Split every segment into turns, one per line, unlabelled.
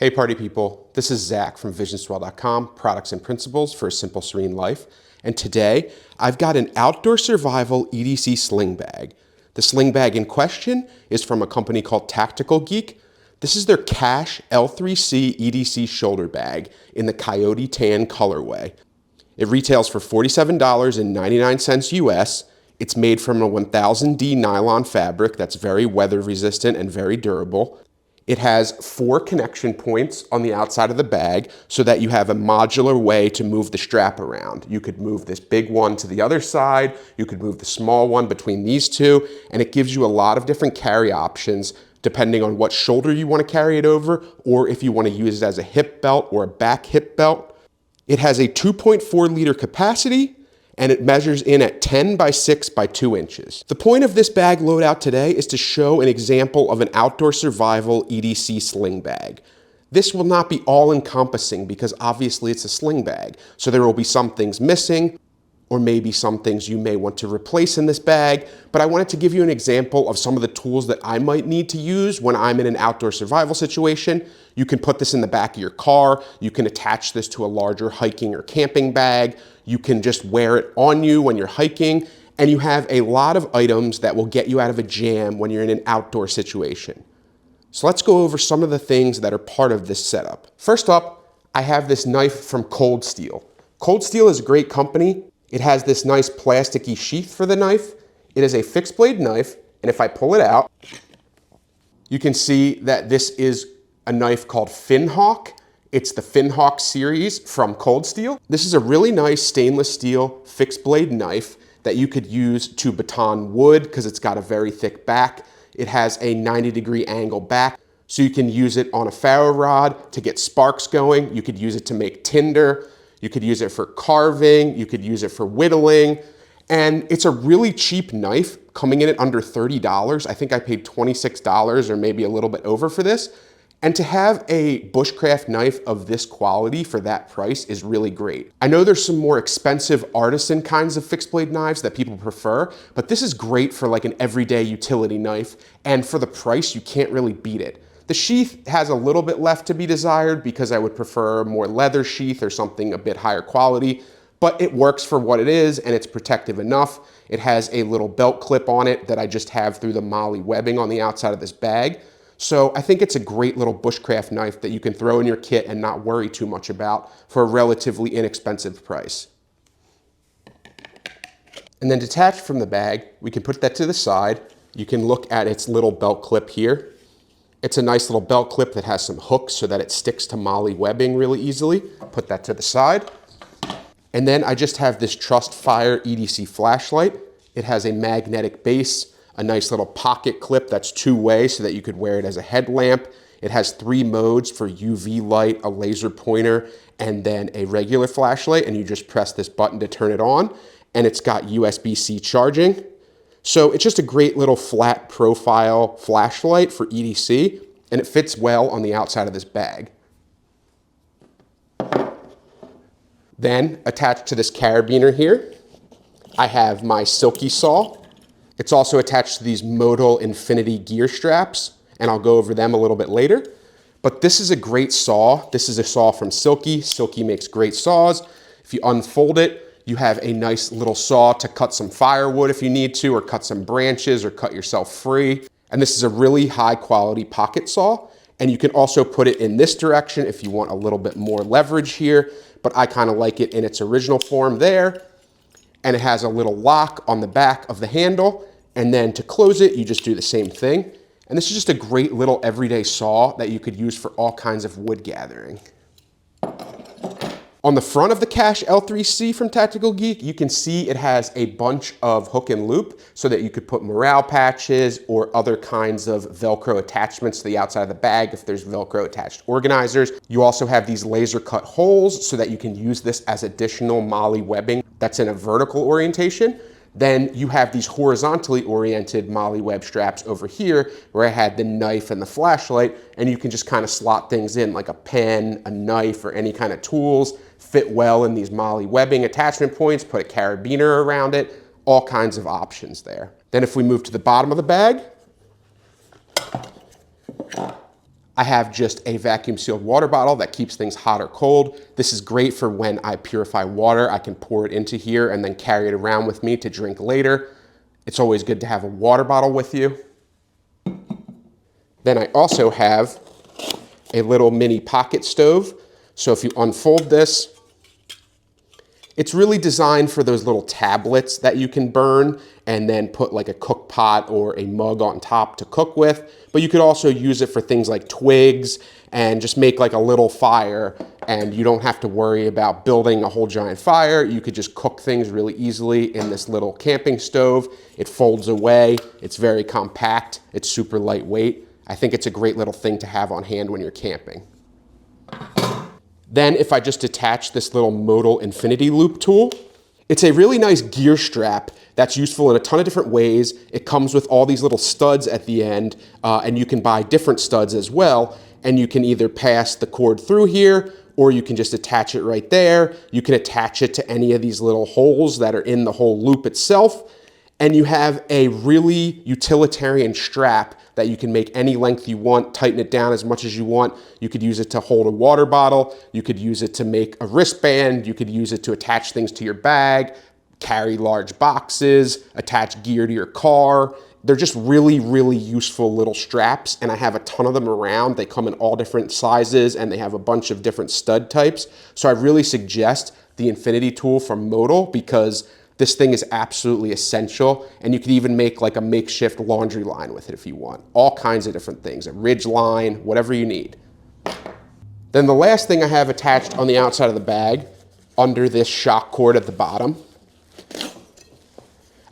Hey party people, this is Zach from visionswell.com, products and principles for a simple, serene life. And today I've got an outdoor survival EDC sling bag. The sling bag in question is from a company called Tactical Geek. This is their Cache L3C EDC shoulder bag in the Coyote Tan colorway. It retails for $47.99 US. It's made from a 1000D nylon fabric that's very weather resistant and very durable. It has 4 connection points on the outside of the bag so that you have a modular way to move the strap around. You could move this big one to the other side, you could move the small one between these two, and it gives you a lot of different carry options depending on what shoulder you want to carry it over, or if you want to use it as a hip belt or a back hip belt. It has a 2.4 liter capacity, and it measures in at 10 by 6 by 2 inches. The point of this bag loadout today is to show an example of an outdoor survival EDC sling bag. This will not be all encompassing because obviously it's a sling bag, so there will be some things missing, or maybe some things you may want to replace in this bag, but I wanted to give you an example of some of the tools that I might need to use when I'm in an outdoor survival situation. You can put this in the back of your car, you can attach this to a larger hiking or camping bag, you can just wear it on you when you're hiking, and you have a lot of items that will get you out of a jam when you're in an outdoor situation. So let's go over some of the things that are part of this setup. First up, I have this knife from Cold Steel. Cold Steel is a great company. It has this nice plasticky sheath for the knife. It is a fixed blade knife, and if I pull it out, you can see that this is a knife called Finhawk. It's the Finhawk series from Cold Steel. This is a really nice stainless steel fixed blade knife that you could use to baton wood because it's got a very thick back. It has a 90-degree angle back, so you can use it on a ferro rod to get sparks going. You could use it to make tinder. You could use it for carving, you could use it for whittling, and it's a really cheap knife coming in at under $30. I think I paid $26 or maybe a little bit over for this. And to have a bushcraft knife of this quality for that price is really great. I know there's some more expensive artisan kinds of fixed blade knives that people prefer, but this is great for like an everyday utility knife, and for the price, you can't really beat it. The sheath has a little bit left to be desired because I would prefer a more leather sheath or something a bit higher quality, but it works for what it is and it's protective enough. It has a little belt clip on it that I just have through the MOLLE webbing on the outside of this bag. So I think it's a great little bushcraft knife that you can throw in your kit and not worry too much about for a relatively inexpensive price. And then detached from the bag, we can put that to the side. You can look at its little belt clip here. It's a nice little belt clip that has some hooks so that it sticks to MOLLE webbing really easily. Put that to the side. And then I just have this Trustfire EDC flashlight. It has a magnetic base, a nice little pocket clip that's 2-way so that you could wear it as a headlamp. It has 3 modes for UV light, a laser pointer, and then a regular flashlight, and you just press this button to turn it on. And it's got USB-C charging. So it's just a great little flat profile flashlight for EDC, and it fits well on the outside of this bag. Then attached to this carabiner here, I have my silky saw. It's also attached to these modal infinity gear straps, and I'll go over them a little bit later. But this is a great saw. This is a saw from Silky. Silky makes great saws. If you unfold it, you have a nice little saw to cut some firewood if you need to, or cut some branches, or cut yourself free. And this is a really high quality pocket saw. And you can also put it in this direction if you want a little bit more leverage here, but I kind of like it in its original form there. And it has a little lock on the back of the handle. And then to close it, you just do the same thing. And this is just a great little everyday saw that you could use for all kinds of wood gathering. On the front of the Cache L3C from Tactical Geek, you can see it has a bunch of hook and loop so that you could put morale patches or other kinds of Velcro attachments to the outside of the bag if there's Velcro attached organizers. You also have these laser cut holes so that you can use this as additional MOLLE webbing that's in a vertical orientation. Then you have these horizontally oriented MOLLE web straps over here where I had the knife and the flashlight, and you can just kind of slot things in like a pen, a knife, or any kind of tools, fit well in these MOLLE webbing attachment points, put a carabiner around it, all kinds of options there. Then if we move to the bottom of the bag, I have just a vacuum sealed water bottle that keeps things hot or cold. This is great for when I purify water. I can pour it into here and then carry it around with me to drink later. It's always good to have a water bottle with you. Then I also have a little mini pocket stove. So if you unfold this, it's really designed for those little tablets that you can burn and then put like a cook pot or a mug on top to cook with. But you could also use it for things like twigs and just make like a little fire, and you don't have to worry about building a whole giant fire. You could just cook things really easily in this little camping stove. It folds away. It's very compact. It's super lightweight. I think it's a great little thing to have on hand when you're camping. Then if I just attach this little modal infinity loop tool, it's a really nice gear strap that's useful in a ton of different ways. It comes with all these little studs at the end, and you can buy different studs as well. And you can either pass the cord through here, or you can just attach it right there. You can attach it to any of these little holes that are in the whole loop itself. And you have a really utilitarian strap that you can make any length you want, tighten it down as much as you want. You could use it to hold a water bottle. You could use it to make a wristband. You could use it to attach things to your bag, carry large boxes, attach gear to your car. They're just really, really useful little straps, and I have a ton of them around. They come in all different sizes, and they have a bunch of different stud types. So I really suggest the Infinity tool from MOLLE, because this thing is absolutely essential, and you could even make like a makeshift laundry line with it if you want. All kinds of different things, a ridge line, whatever you need. Then the last thing I have attached on the outside of the bag, under this shock cord at the bottom,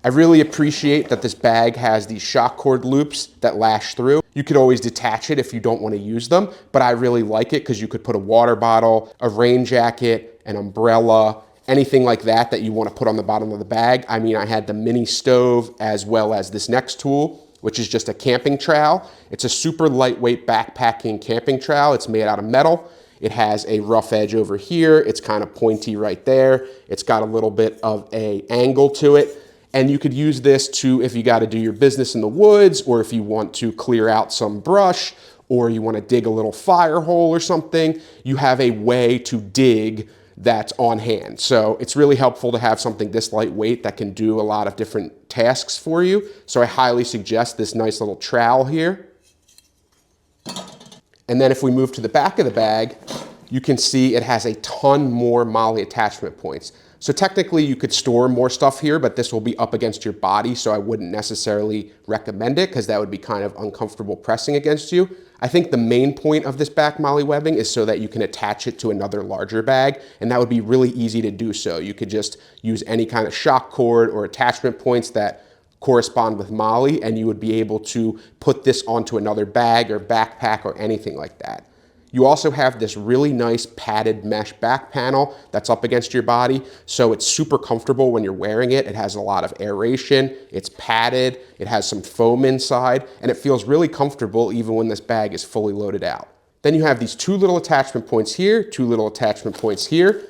I really appreciate that this bag has these shock cord loops that lash through. You could always detach it if you don't want to use them, but I really like it because you could put a water bottle, a rain jacket, an umbrella, anything like that that you want to put on the bottom of the bag. I mean, I had the mini stove as well as this next tool, which is just a camping trowel. It's a super lightweight backpacking camping trowel. It's made out of metal. It has a rough edge over here. It's kind of pointy right there. It's got a little bit of an angle to it. And you could use this to, if you got to do your business in the woods, or if you want to clear out some brush, or you want to dig a little fire hole or something, you have a way to dig that's on hand. So it's really helpful to have something this lightweight that can do a lot of different tasks for you. So I highly suggest this nice little trowel here. And then if we move to the back of the bag, you can see it has a ton more MOLLE attachment points. So technically you could store more stuff here, but this will be up against your body, so I wouldn't necessarily recommend it because that would be kind of uncomfortable pressing against you. I think the main point of this back MOLLE webbing is so that you can attach it to another larger bag, and that would be really easy to do so. You could just use any kind of shock cord or attachment points that correspond with MOLLE, and you would be able to put this onto another bag or backpack or anything like that. You also have this really nice padded mesh back panel that's up against your body, so it's super comfortable when you're wearing it. It has a lot of aeration, it's padded, it has some foam inside, and it feels really comfortable even when this bag is fully loaded out. Then you have these two little attachment points here, two little attachment points here,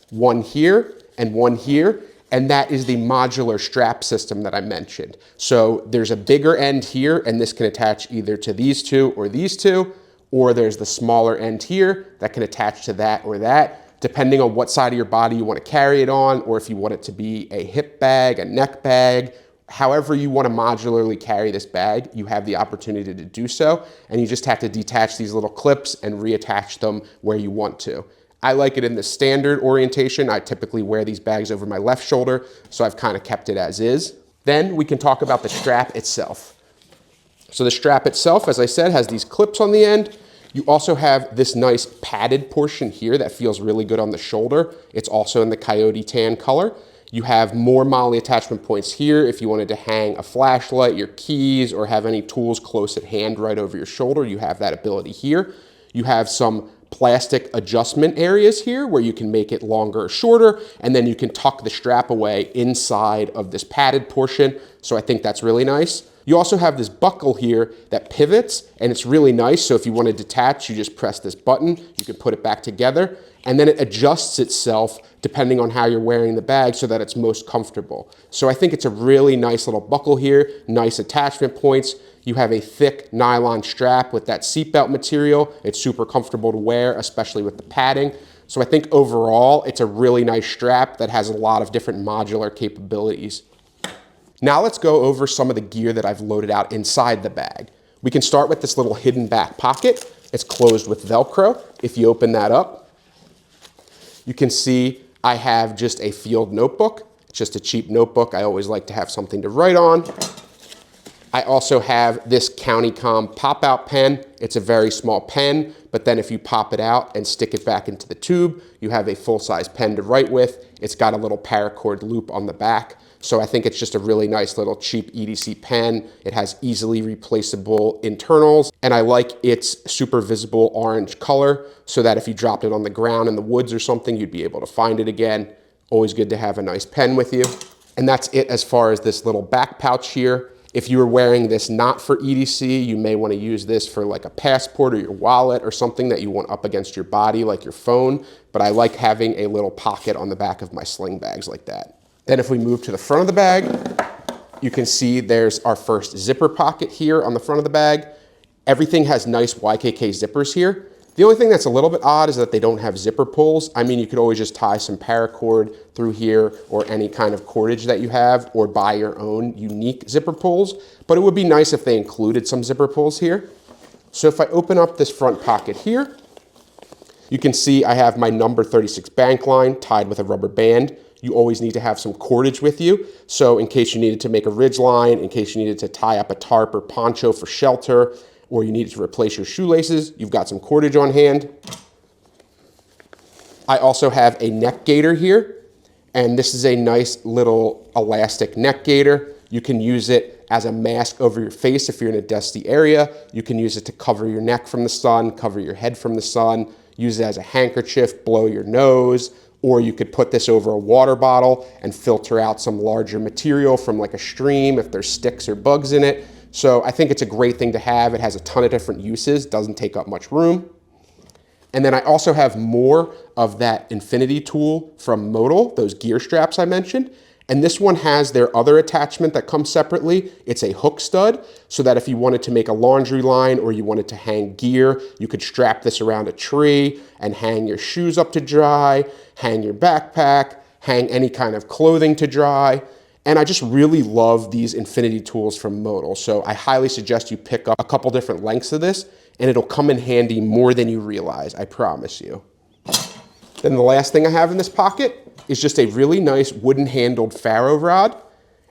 one here, and one here. And that is the modular strap system that I mentioned. So there's a bigger end here, and this can attach either to these two, or there's the smaller end here that can attach to that or that, depending on what side of your body you want to carry it on, or if you want it to be a hip bag, a neck bag. However you want to modularly carry this bag, you have the opportunity to do so, and you just have to detach these little clips and reattach them where you want to. I like it in the standard orientation. I typically wear these bags over my left shoulder, so I've kind of kept it as is. Then we can talk about the strap itself. So the strap itself, as I said, has these clips on the end. You also have this nice padded portion here that feels really good on the shoulder. It's also in the coyote tan color. You have more MOLLE attachment points here if you wanted to hang a flashlight, your keys, or have any tools close at hand right over your shoulder. You have that ability here. You have some plastic adjustment areas here where you can make it longer or shorter, and then you can tuck the strap away inside of this padded portion. So I think that's really nice. You also have this buckle here that pivots, and it's really nice. So if you want to detach, you just press this button, you can put it back together, and then it adjusts itself depending on how you're wearing the bag so that it's most comfortable. So I think it's a really nice little buckle here, nice attachment points. You have a thick nylon strap with that seatbelt material. It's super comfortable to wear, especially with the padding. So I think overall, it's a really nice strap that has a lot of different modular capabilities. Now let's go over some of the gear that I've loaded out inside the bag. We can start with this little hidden back pocket. It's closed with Velcro. If you open that up, you can see I have just a field notebook. It's just a cheap notebook. I always like to have something to write on. I also have this CountyCom pop-out pen. It's a very small pen, but then if you pop it out and stick it back into the tube, you have a full-size pen to write with. It's got a little paracord loop on the back. So I think it's just a really nice little cheap EDC pen. It has easily replaceable internals, and I like its super visible orange color so that if you dropped it on the ground in the woods or something, you'd be able to find it again. Always good to have a nice pen with you. And that's it as far as this little back pouch here. If you were wearing this not for EDC, you may want to use this for like a passport or your wallet or something that you want up against your body like your phone. But I like having a little pocket on the back of my sling bags like that. Then if we move to the front of the bag, you can see there's our first zipper pocket here on the front of the bag. Everything has nice YKK zippers here. The only thing that's a little bit odd is that they don't have zipper pulls. I mean, you could always just tie some paracord through here or any kind of cordage that you have or buy your own unique zipper pulls, but it would be nice if they included some zipper pulls here. So if I open up this front pocket here, you can see I have my number 36 bank line tied with a rubber band. You always need to have some cordage with you. So in case you needed to make a ridge line, in case you needed to tie up a tarp or poncho for shelter, or you needed to replace your shoelaces, you've got some cordage on hand. I also have a neck gaiter here, and this is a nice little elastic neck gaiter. You can use it as a mask over your face if you're in a dusty area. You can use it to cover your neck from the sun, cover your head from the sun, use it as a handkerchief, blow your nose, or you could put this over a water bottle and filter out some larger material from like a stream if there's sticks or bugs in it. So I think it's a great thing to have. It has a ton of different uses, doesn't take up much room. And then I also have more of that infinity tool from MOLLE, those gear straps I mentioned. And this one has their other attachment that comes separately. It's a hook stud, so that if you wanted to make a laundry line or you wanted to hang gear, you could strap this around a tree and hang your shoes up to dry, hang your backpack, hang any kind of clothing to dry. And I just really love these infinity tools from MOLLE. So I highly suggest you pick up a couple different lengths of this, and it'll come in handy more than you realize, I promise you. Then the last thing I have in this pocket is just a really nice wooden handled ferro rod.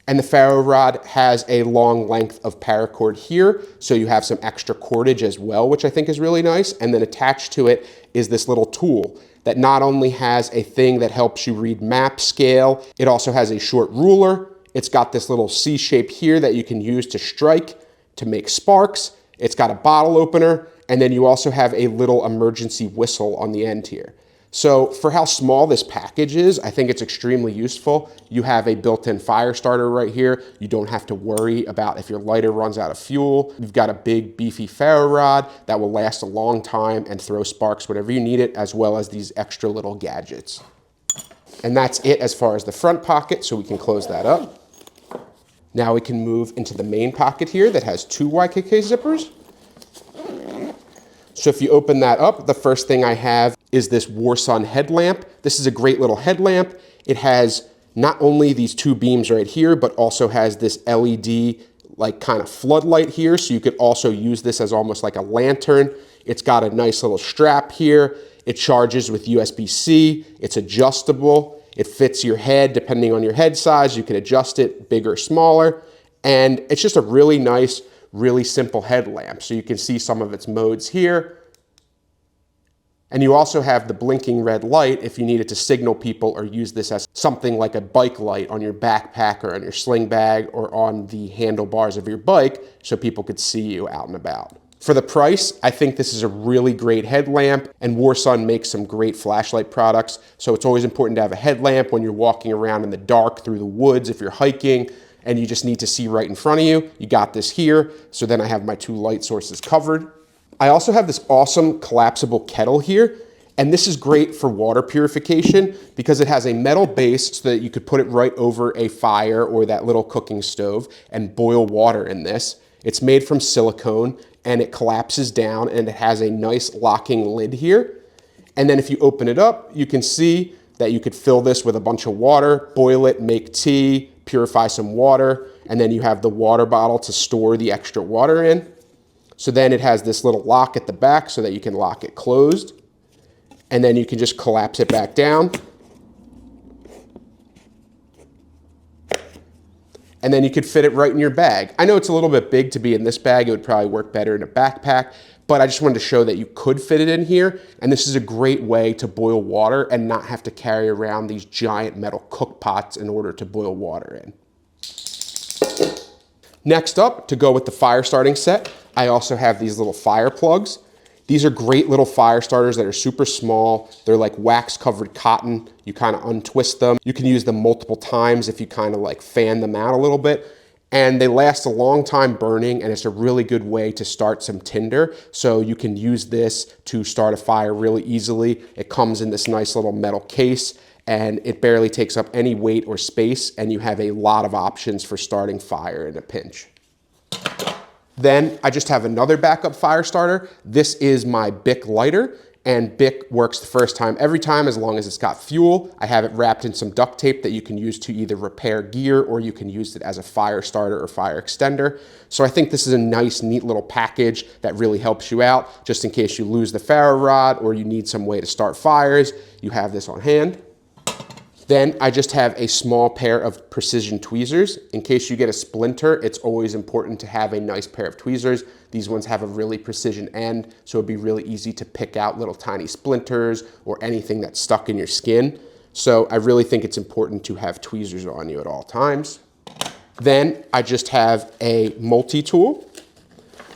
And the ferro rod has a long length of paracord here, so you have some extra cordage as well, which I think is really nice. And then attached to it is this little tool that not only has a thing that helps you read map scale, it also has a short ruler. It's got this little C shape here that you can use to strike, to make sparks. It's got a bottle opener, and then you also have a little emergency whistle on the end here. So for how small this package is, I think it's extremely useful. You have a built-in fire starter right here. You don't have to worry about if your lighter runs out of fuel. You've got a big beefy ferro rod that will last a long time and throw sparks whenever you need it, as well as these extra little gadgets. And that's it as far as the front pocket, so we can close that up. Now we can move into the main pocket here that has two YKK zippers. So if you open that up, the first thing I have is this War Sun headlamp. This is a great little headlamp. It has not only these two beams right here, but also has this LED like kind of floodlight here. So you could also use this as almost like a lantern. It's got a nice little strap here. It charges with USB-C. It's adjustable. It fits your head depending on your head size. You can adjust it bigger or smaller. And it's just a really nice, really simple headlamp. So you can see some of its modes here. And you also have the blinking red light if you needed to signal people or use this as something like a bike light on your backpack or on your sling bag or on the handlebars of your bike so people could see you out and about. For the price, I think this is a really great headlamp, and War Sun makes some great flashlight products. So it's always important to have a headlamp when you're walking around in the dark through the woods if you're hiking and you just need to see right in front of you. You got this here. So then I have my two light sources covered. I also have this awesome collapsible kettle here, and this is great for water purification because it has a metal base so that you could put it right over a fire or that little cooking stove and boil water in this. It's made from silicone and it collapses down and it has a nice locking lid here. And then if you open it up, you can see that you could fill this with a bunch of water, boil it, make tea, purify some water, and then you have the water bottle to store the extra water in. So then it has this little lock at the back so that you can lock it closed. And then you can just collapse it back down. And then you could fit it right in your bag. I know it's a little bit big to be in this bag. It would probably work better in a backpack, but I just wanted to show that you could fit it in here. And this is a great way to boil water and not have to carry around these giant metal cook pots in order to boil water in. Next up, to go with the fire starting set, I also have these little fire plugs. These are great little fire starters that are super small. They're like wax covered cotton. You kind of untwist them. You can use them multiple times if you kind of like fan them out a little bit. And they last a long time burning, and it's a really good way to start some tinder. So you can use this to start a fire really easily. It comes in this nice little metal case and it barely takes up any weight or space, and you have a lot of options for starting fire in a pinch. Then I just have another backup fire starter. This is my Bic lighter, and Bic works the first time every time as long as it's got fuel. I have it wrapped in some duct tape that you can use to either repair gear or you can use it as a fire starter or fire extender. So I think this is a nice, neat little package that really helps you out just in case you lose the ferro rod or you need some way to start fires. You have this on hand. Then I just have a small pair of precision tweezers. In case you get a splinter, it's always important to have a nice pair of tweezers. These ones have a really precision end, so it'd be really easy to pick out little tiny splinters or anything that's stuck in your skin. So I really think it's important to have tweezers on you at all times. Then I just have a multi-tool.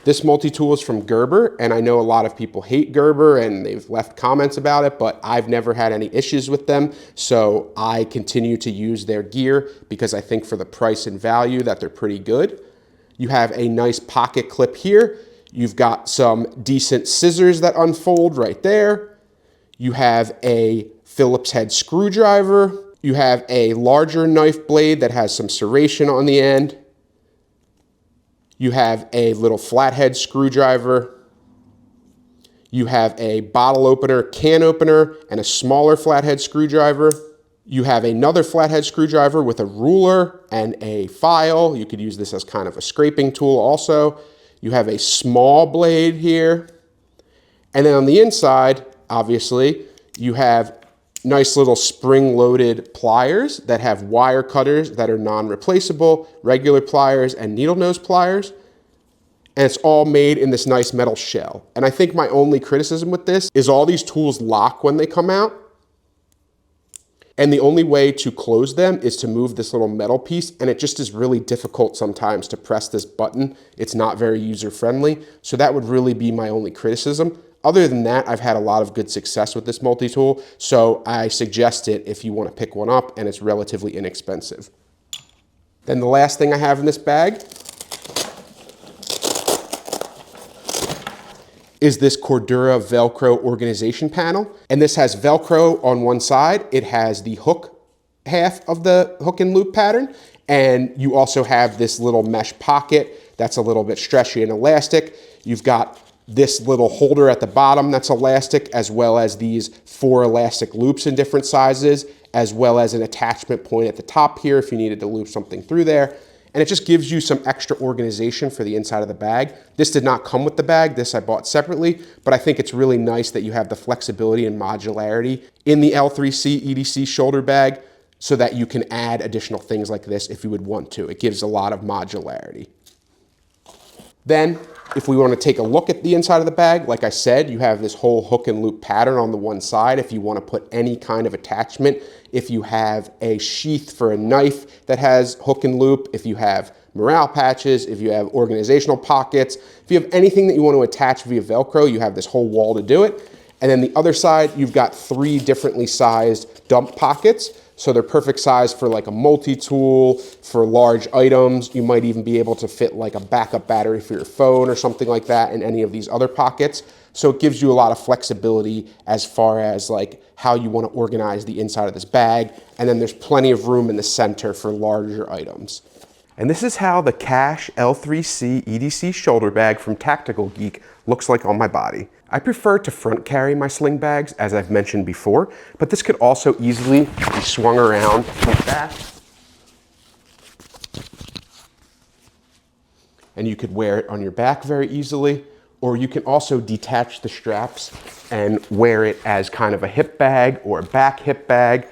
This multi-tool is from Gerber, and I know a lot of people hate Gerber and they've left comments about it, but I've never had any issues with them. So I continue to use their gear because I think for the price and value that they're pretty good. You have a nice pocket clip here. You've got some decent scissors that unfold right there. You have a Phillips head screwdriver. You have a larger knife blade that has some serration on the end. You have a little flathead screwdriver. You have a bottle opener, can opener, and a smaller flathead screwdriver. You have another flathead screwdriver with a ruler and a file. You could use this as kind of a scraping tool also. You have a small blade here. And then on the inside, obviously, you have nice little spring-loaded pliers that have wire cutters that are non-replaceable, regular pliers, and needle nose pliers. And it's all made in this nice metal shell. And I think my only criticism with this is all these tools lock when they come out. And the only way to close them is to move this little metal piece, and it just is really difficult sometimes to press this button. It's not very user-friendly, so that would really be my only criticism. Other than that, I've had a lot of good success with this multi-tool, so I suggest it if you want to pick one up, and it's relatively inexpensive. Then the last thing I have in this bag is this Cordura Velcro organization panel. And this has Velcro on one side. It has the hook half of the hook and loop pattern. And you also have this little mesh pocket that's a little bit stretchy and elastic. You've got this little holder at the bottom that's elastic, as well as these 4 elastic loops in different sizes, as well as an attachment point at the top here if you needed to loop something through there. And it just gives you some extra organization for the inside of the bag. This did not come with the bag. This I bought separately, but I think it's really nice that you have the flexibility and modularity in the L3C EDC shoulder bag so that you can add additional things like this if you would want to. It gives a lot of modularity. Then, if we want to take a look at the inside of the bag, like I said, you have this whole hook and loop pattern on the one side if you want to put any kind of attachment. If you have a sheath for a knife that has hook and loop, if you have morale patches, if you have organizational pockets, if you have anything that you want to attach via Velcro, you have this whole wall to do it. And then the other side, you've got 3 differently sized dump pockets. So they're perfect size for like a multi-tool, for large items. You might even be able to fit like a backup battery for your phone or something like that in any of these other pockets. So it gives you a lot of flexibility as far as like how you want to organize the inside of this bag. And then there's plenty of room in the center for larger items. And this is how the Cache L3C EDC shoulder bag from Tactical Geek looks like on my body. I prefer to front carry my sling bags, as I've mentioned before, but this could also easily be swung around like that. And you could wear it on your back very easily, or you can also detach the straps and wear it as kind of a hip bag or a back hip bag.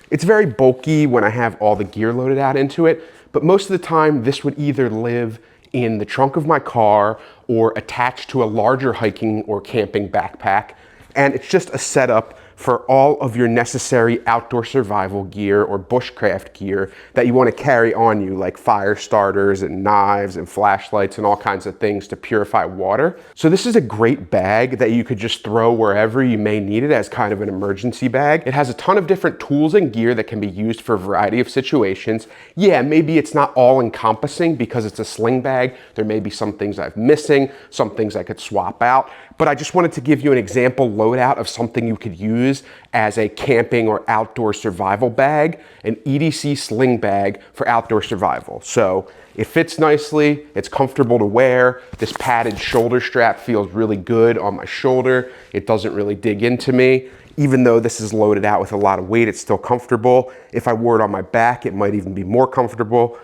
It's very bulky when I have all the gear loaded out into it, but most of the time this would either live in the trunk of my car or attached to a larger hiking or camping backpack. And it's just a setup for all of your necessary outdoor survival gear or bushcraft gear that you want to carry on you, like fire starters and knives and flashlights and all kinds of things to purify water. So this is a great bag that you could just throw wherever you may need it as kind of an emergency bag. It has a ton of different tools and gear that can be used for a variety of situations. Yeah, maybe it's not all encompassing because it's a sling bag. There may be some things I'm missing, some things I could swap out, but I just wanted to give you an example loadout of something you could use as a camping or outdoor survival bag, an EDC sling bag for outdoor survival. So it fits nicely, it's comfortable to wear. This padded shoulder strap feels really good on my shoulder. It doesn't really dig into me. Even though this is loaded out with a lot of weight, it's still comfortable. If I wore it on my back, it might even be more comfortable.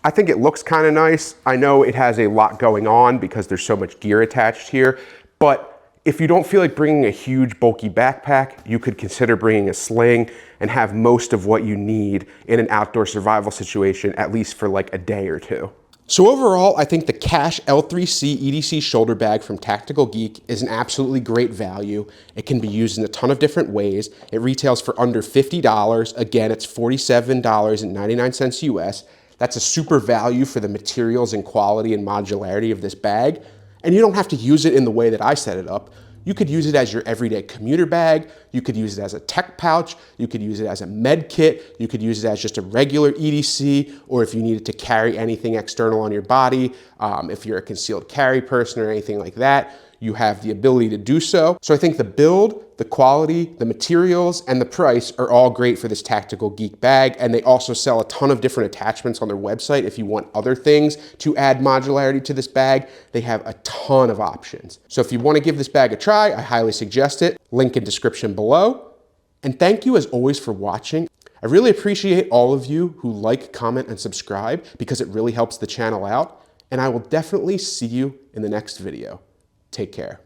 I think it looks kind of nice. I know it has a lot going on because there's so much gear attached here, but if you don't feel like bringing a huge bulky backpack, you could consider bringing a sling and have most of what you need in an outdoor survival situation, at least for like a day or two. So overall, I think the Cache L3C EDC shoulder bag from Tactical Geek is an absolutely great value. It can be used in a ton of different ways. It retails for under $50. Again, it's $47.99 US. That's a super value for the materials and quality and modularity of this bag. And you don't have to use it in the way that I set it up. You could use it as your everyday commuter bag. You could use it as a tech pouch. You could use it as a med kit. You could use it as just a regular EDC, or if you needed to carry anything external on your body, if you're a concealed carry person or anything like that, you have the ability to do so. So I think the build, the quality, the materials, and the price are all great for this Tactical Geek bag, and they also sell a ton of different attachments on their website. If you want other things to add modularity to this bag, they have a ton of options. So if you want to give this bag a try, I highly suggest it. Link in description below. And thank you as always for watching. I really appreciate all of you who like, comment, and subscribe because it really helps the channel out, and I will definitely see you in the next video. Take care.